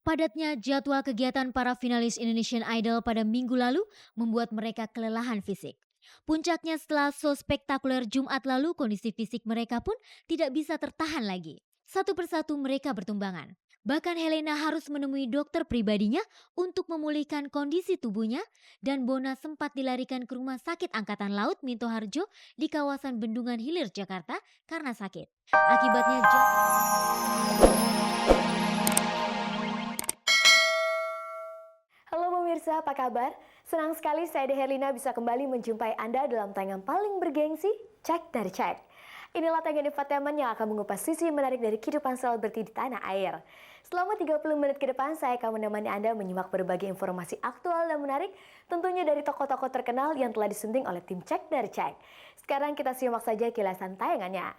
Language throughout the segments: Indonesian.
Padatnya jadwal kegiatan para finalis Indonesian Idol pada minggu lalu membuat mereka kelelahan fisik. Puncaknya setelah show spektakuler Jumat lalu, kondisi fisik mereka pun tidak bisa tertahan lagi. Satu persatu mereka bertumbangan. Bahkan Helena harus menemui dokter pribadinya untuk memulihkan kondisi tubuhnya, dan Bona sempat dilarikan ke Rumah Sakit Angkatan Laut Minto Harjo di kawasan Bendungan Hilir, Jakarta karena sakit. Akibatnya Halo pemirsa, apa kabar? Senang sekali saya Herlina bisa kembali menjumpai Anda dalam tayangan paling bergengsi, Cek dari Cek. Inilah tayangan infotainment yang akan mengupas sisi menarik dari kehidupan selebriti di tanah air. Selama 30 menit ke depan, saya akan menemani Anda menyimak berbagai informasi aktual dan menarik, tentunya dari tokoh-tokoh terkenal yang telah disunting oleh tim Cek dari Cek. Sekarang kita simak saja kilasan tayangannya.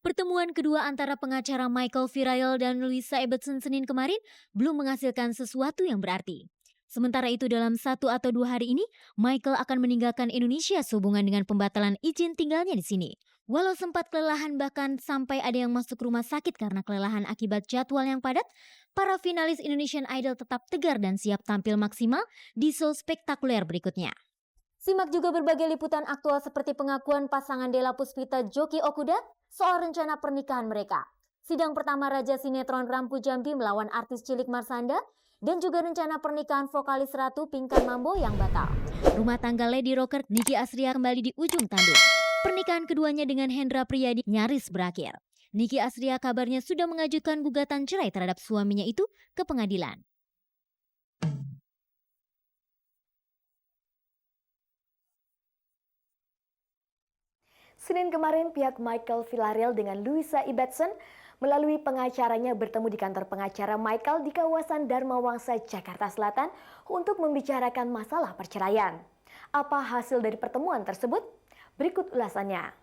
Pertemuan kedua antara pengacara Michael Virail dan Louisa Ibbotson Senin kemarin belum menghasilkan sesuatu yang berarti. Sementara itu dalam 1 atau 2 hari ini, Michael akan meninggalkan Indonesia sehubungan dengan pembatalan izin tinggalnya di sini. Walau sempat kelelahan bahkan sampai ada yang masuk rumah sakit karena kelelahan akibat jadwal yang padat, para finalis Indonesian Idol tetap tegar dan siap tampil maksimal di show spektakuler berikutnya. Simak juga berbagai liputan aktual seperti pengakuan pasangan Della Puspita Joki Okuda soal rencana pernikahan mereka. Sidang pertama Raja Sinetron Rampu Jambi melawan artis cilik Marsanda, dan juga rencana pernikahan vokalis Ratu Pinkan Mambo yang batal. Rumah tangga Lady Rocker Niki Astria kembali di ujung tanduk. Pernikahan keduanya dengan Hendra Priyadi nyaris berakhir. Niki Astria kabarnya sudah mengajukan gugatan cerai terhadap suaminya itu ke pengadilan. Senin kemarin pihak Michael Villarreal dengan Louisa Ibbotson melalui pengacaranya bertemu di kantor pengacara Michael di kawasan Dharma Wangsa, Jakarta Selatan untuk membicarakan masalah perceraian. Apa hasil dari pertemuan tersebut? Berikut ulasannya.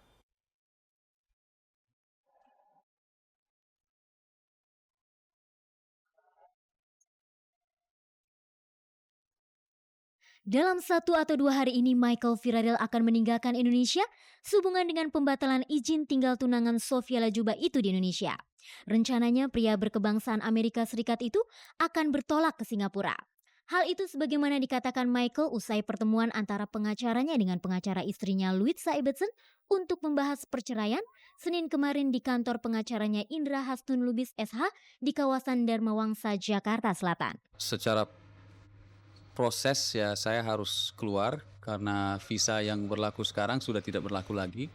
Dalam 1 atau 2 hari ini, Michael Virail akan meninggalkan Indonesia sehubungan dengan pembatalan izin tinggal tunangan Sofia Lajuba itu di Indonesia. Rencananya pria berkebangsaan Amerika Serikat itu akan bertolak ke Singapura. Hal itu sebagaimana dikatakan Michael usai pertemuan antara pengacaranya dengan pengacara istrinya Louisa Ibbotson untuk membahas perceraian Senin kemarin di kantor pengacaranya Indra Hastun Lubis SH di kawasan Dharma Wangsa, Jakarta Selatan. Secara proses ya saya harus keluar karena visa yang berlaku sekarang sudah tidak berlaku lagi,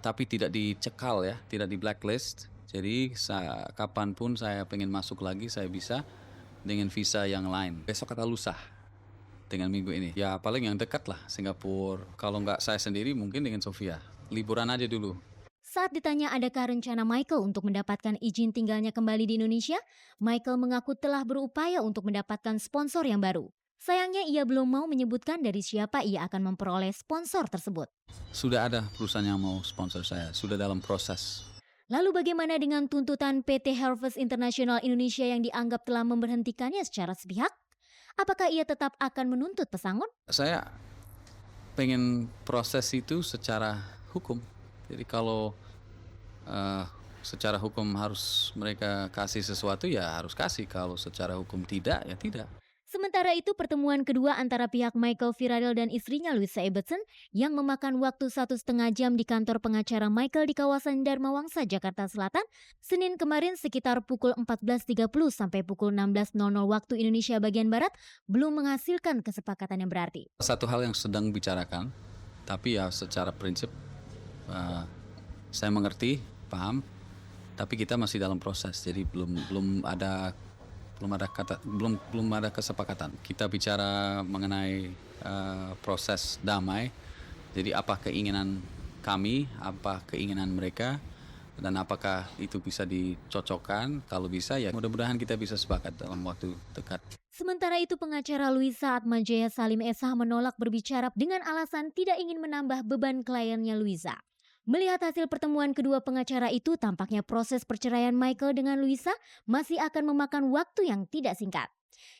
tapi tidak dicekal ya, tidak di blacklist. Jadi kapanpun saya pengen masuk lagi saya bisa dengan visa yang lain. Besok atau lusa dengan minggu ini. Ya paling yang dekat lah Singapura. Kalau nggak saya sendiri mungkin dengan Sofia. Liburan aja dulu. Saat ditanya adakah rencana Michael untuk mendapatkan izin tinggalnya kembali di Indonesia, Michael mengaku telah berupaya untuk mendapatkan sponsor yang baru. Sayangnya ia belum mau menyebutkan dari siapa ia akan memperoleh sponsor tersebut. Sudah ada perusahaan yang mau sponsor saya, sudah dalam proses. Lalu bagaimana dengan tuntutan PT Harvest International Indonesia yang dianggap telah memberhentikannya secara sepihak? Apakah ia tetap akan menuntut pesangon? Saya pengen proses itu secara hukum. Jadi kalau secara hukum harus mereka kasih sesuatu ya harus kasih. Kalau secara hukum tidak ya tidak. Sementara itu pertemuan kedua antara pihak Michael Virail dan istrinya Louisa Ibbotson yang memakan waktu 1,5 jam di kantor pengacara Michael di kawasan Dharma Wangsa, Jakarta Selatan, Senin kemarin sekitar pukul 14.30 sampai pukul 16.00 waktu Indonesia bagian Barat belum menghasilkan kesepakatan yang berarti. Satu hal yang sedang bicarakan, tapi ya secara prinsip saya mengerti, paham, tapi kita masih dalam proses, jadi belum ada kesepakatan. Kita bicara mengenai proses damai. Jadi apa keinginan kami, apa keinginan mereka, dan apakah itu bisa dicocokkan? Kalau bisa ya mudah-mudahan kita bisa sepakat dalam waktu dekat. Sementara itu pengacara Louisa Atmajaya Salim SH menolak berbicara dengan alasan tidak ingin menambah beban kliennya Louisa. Melihat hasil pertemuan kedua pengacara itu, tampaknya proses perceraian Michael dengan Louisa masih akan memakan waktu yang tidak singkat.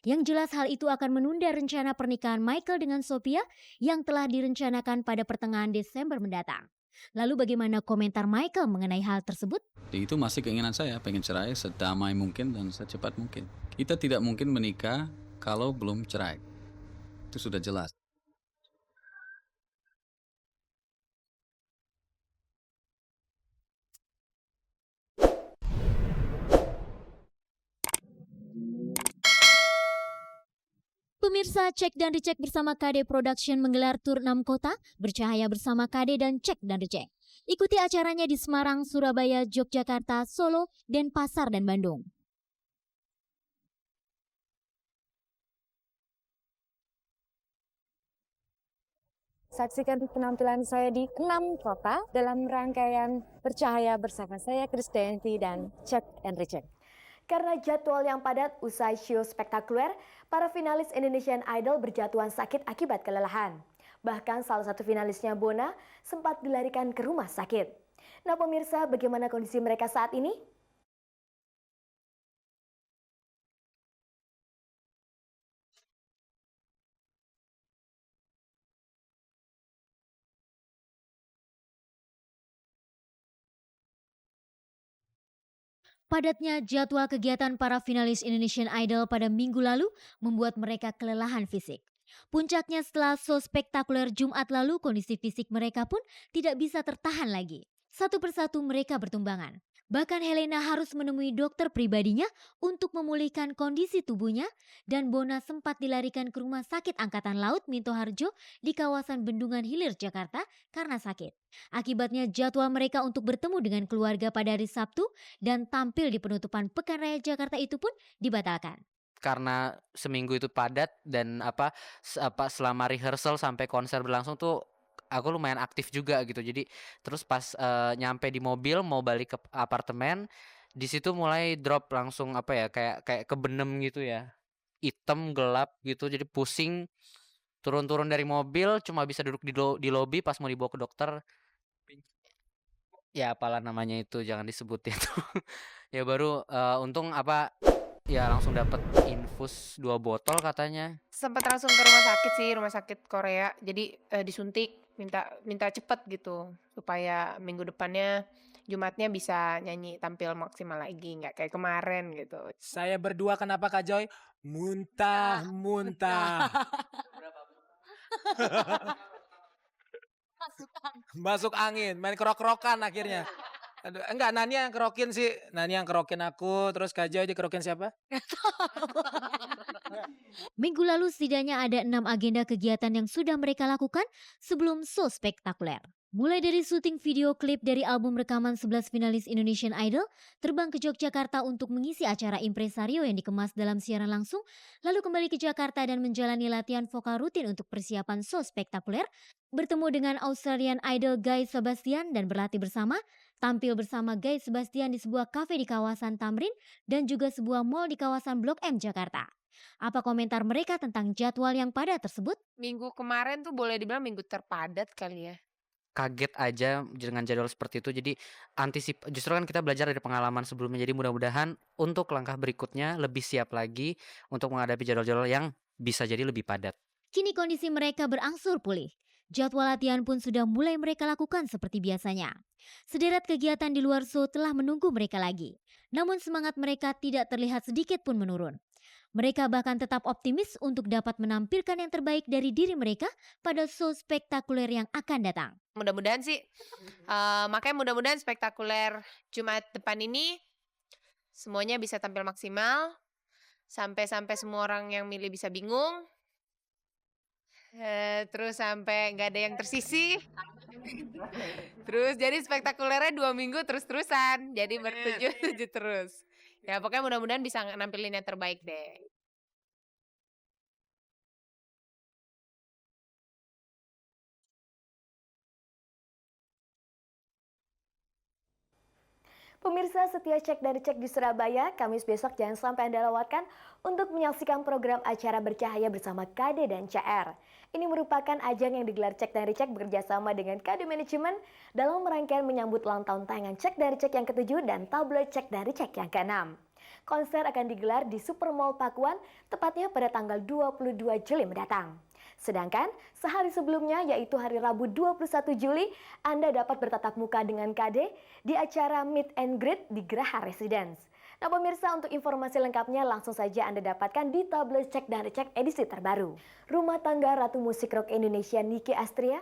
Yang jelas hal itu akan menunda rencana pernikahan Michael dengan Sophia yang telah direncanakan pada pertengahan Desember mendatang. Lalu bagaimana komentar Michael mengenai hal tersebut? Itu masih keinginan saya, pengen cerai sedamai mungkin dan secepat mungkin. Kita tidak mungkin menikah kalau belum cerai. Itu sudah jelas. Pemirsa, Cek dan Dicek bersama KD Production menggelar tur 6 kota, bercahaya bersama KD dan Cek dan Dicek. Ikuti acaranya di Semarang, Surabaya, Yogyakarta, Solo, Denpasar, dan Bandung. Saksikan penampilan saya di 6 kota dalam rangkaian Bercahaya bersama saya, Krisdayanti dan Cek and Recheck. Karena jadwal yang padat usai show spektakuler, para finalis Indonesian Idol berjatuhan sakit akibat kelelahan. Bahkan salah satu finalisnya Bona sempat dilarikan ke rumah sakit. Nah pemirsa, bagaimana kondisi mereka saat ini? Padatnya jadwal kegiatan para finalis Indonesian Idol pada minggu lalu membuat mereka kelelahan fisik. Puncaknya setelah show spektakuler Jumat lalu, kondisi fisik mereka pun tidak bisa tertahan lagi. Satu persatu mereka bertumbangan. Bahkan Helena harus menemui dokter pribadinya untuk memulihkan kondisi tubuhnya, dan Bona sempat dilarikan ke Rumah Sakit Angkatan Laut Minto Harjo di kawasan Bendungan Hilir, Jakarta karena sakit. Akibatnya jadwal mereka untuk bertemu dengan keluarga pada hari Sabtu dan tampil di penutupan Pekan Raya Jakarta itu pun dibatalkan. Karena seminggu itu padat dan selama rehearsal sampai konser berlangsung tuh aku lumayan aktif juga gitu. Jadi terus pas nyampe di mobil mau balik ke apartemen, di situ mulai drop langsung kayak kebenem gitu ya. Hitam gelap gitu, jadi pusing. Turun-turun dari mobil cuma bisa duduk di lobi pas mau dibawa ke dokter. Ya apalah namanya itu, jangan disebutin tuh. Ya baru untung ya langsung dapat infus 2 botol katanya. Sempat langsung ke rumah sakit sih, rumah sakit Korea. Jadi disuntik, minta cepet gitu supaya minggu depannya Jumatnya bisa nyanyi tampil maksimal lagi, nggak kayak kemarin gitu. Saya berdua kenapa Kak Joy? Muntah. Masuk angin, main kerok-kerokan akhirnya. Aduh, enggak, Nania yang kerokin sih. Nania yang kerokin aku, terus Kak Joy dikerokin siapa? Minggu lalu setidaknya ada 6 agenda kegiatan yang sudah mereka lakukan sebelum show spektakuler. Mulai dari syuting video klip dari album rekaman 11 finalis Indonesian Idol, terbang ke Yogyakarta untuk mengisi acara impresario yang dikemas dalam siaran langsung, lalu kembali ke Jakarta dan menjalani latihan vokal rutin untuk persiapan show spektakuler, bertemu dengan Australian Idol Guy Sebastian dan berlatih bersama, tampil bersama Guy Sebastian di sebuah kafe di kawasan Tamrin dan juga sebuah mall di kawasan Blok M, Jakarta. Apa komentar mereka tentang jadwal yang padat tersebut? Minggu kemarin tuh boleh dibilang minggu terpadat kali ya. Kaget aja dengan jadwal seperti itu. Jadi justru kan kita belajar dari pengalaman sebelumnya. Jadi mudah-mudahan untuk langkah berikutnya lebih siap lagi untuk menghadapi jadwal-jadwal yang bisa jadi lebih padat. Kini kondisi mereka berangsur pulih. Jadwal latihan pun sudah mulai mereka lakukan seperti biasanya. Sederet kegiatan di luar show telah menunggu mereka lagi. Namun semangat mereka tidak terlihat sedikit pun menurun. Mereka bahkan tetap optimis untuk dapat menampilkan yang terbaik dari diri mereka pada show spektakuler yang akan datang. Mudah-mudahan sih, makanya mudah-mudahan spektakuler Jumat depan ini semuanya bisa tampil maksimal, sampai semua orang yang milih bisa bingung, terus sampai nggak ada yang tersisih, terus jadi spektakulernya 2 minggu terus-terusan, jadi bertujuh terus. Ya pokoknya mudah-mudahan bisa nampilin yang terbaik deh. Pemirsa setia Cek dan Dicek di Surabaya, Kamis besok jangan sampai Anda lewatkan untuk menyaksikan program acara Bercahaya bersama KD dan CR. Ini merupakan ajang yang digelar Cek dan Dicek bekerjasama dengan KD Manajemen dalam rangkaian menyambut ulang tahun tayangan Cek dan Dicek yang ke-7 dan tabloid Cek dan Dicek yang ke-6. Konser akan digelar di Supermall Pakuan, tepatnya pada tanggal 22 Juli mendatang. Sedangkan sehari sebelumnya yaitu hari Rabu 21 Juli, Anda dapat bertatap muka dengan KD di acara Meet and Greet di Graha Residence. Nah pemirsa, untuk informasi lengkapnya langsung saja Anda dapatkan di tablet Cek dan Cek edisi terbaru. Rumah tangga Ratu Musik Rock Indonesia Niki Astria